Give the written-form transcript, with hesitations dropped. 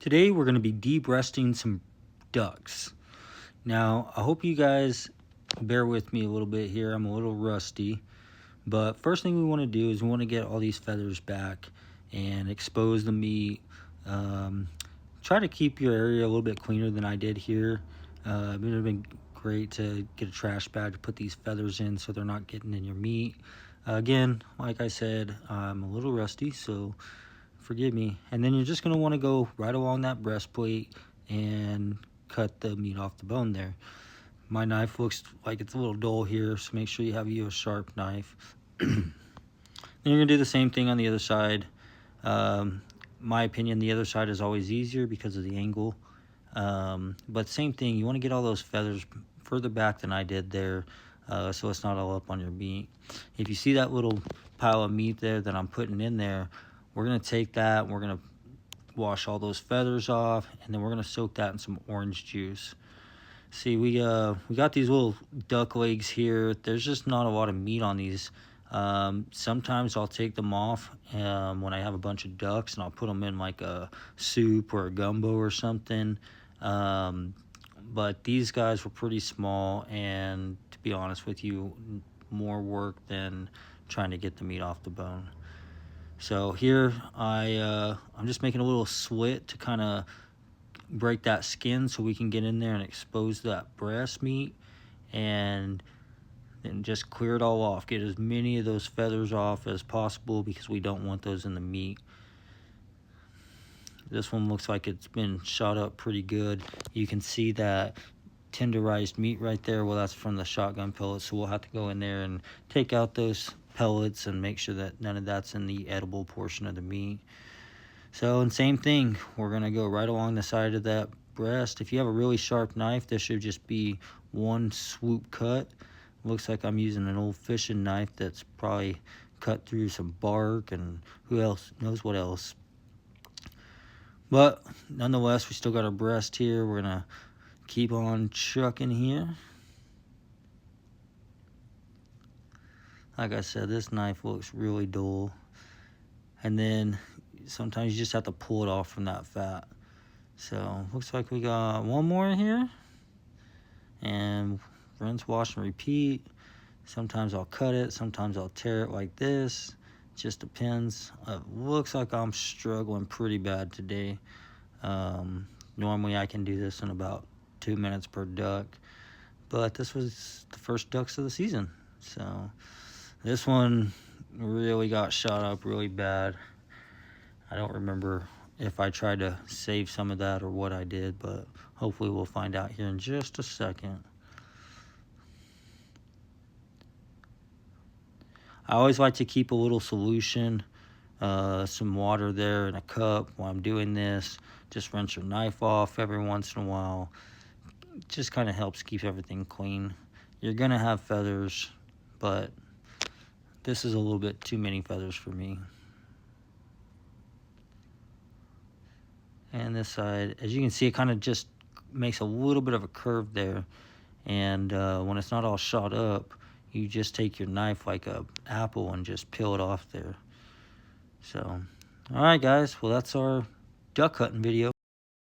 Today we're going to be debreasting some ducks. Now, I hope you guys bear with me a little bit here. I'm a little rusty. But first thing we want to do is we want to get all these feathers back and expose the meat. Try to keep your area a little bit cleaner than I did here. It would have been great to get a trash bag to put these feathers in so they're not getting in your meat. Again, like I said, I'm a little rusty, so forgive me. And then you're just going to want to go right along that breastplate and cut the meat off the bone there. My knife looks like it's a little dull here, so make sure you have a sharp knife. Then you're going to do the same thing on the other side. My opinion, the other side is always easier because of the angle. But same thing, you want to get all those feathers further back than I did there, so it's not all up on your meat. If you see that little pile of meat there that I'm putting in there, we're going to take that, we're going to wash all those feathers off, and then we're going to soak that in some orange juice. See, we got these little duck legs here. There's just not a lot of meat on these. Sometimes I'll take them off when I have a bunch of ducks, and I'll put them in like a soup or a gumbo or something. But these guys were pretty small, and to be honest with you, more work than trying to get the meat off the bone. So here I'm just making a little slit to kind of break that skin so we can get in there and expose that breast meat, and then just clear it all off. Get as many of those feathers off as possible because we don't want those in the meat. This one looks like it's been shot up pretty good. You can see that tenderized meat right there. Well, that's from the shotgun pellets, so we'll have to go in there and take out those pellets and make sure that none of that's in the edible portion of the meat. So, and same thing, we're going to go right along the side of that breast. If you have a really sharp knife, this should just be one swoop cut. Looks like I'm using an old fishing knife that's probably cut through some bark and who else knows what else. But nonetheless, we still got our breast here. We're going to keep on chucking here. Like I said, this knife looks really dull. And then sometimes you just have to pull it off from that fat. So looks like we got one more here, and rinse, wash, and repeat. Sometimes I'll cut it, sometimes I'll tear it like this. Just depends. Looks like I'm struggling pretty bad today. Normally I can do this in about 2 minutes per duck, but this was the first ducks of the season, so this one really got shot up really bad. I don't remember if I tried to save some of that or what I did, but hopefully we'll find out here in just a second. I always like to keep a little solution, some water there in a cup while I'm doing this. Just rinse your knife off every once in a while. It just kind of helps keep everything clean. You're going to have feathers, but this is a little bit too many feathers for me. And this side, as you can see, it kind of just makes a little bit of a curve there. And when it's not all shot up, you just take your knife like a apple and just peel it off there. So, all right, guys. Well, that's our duck hunting video.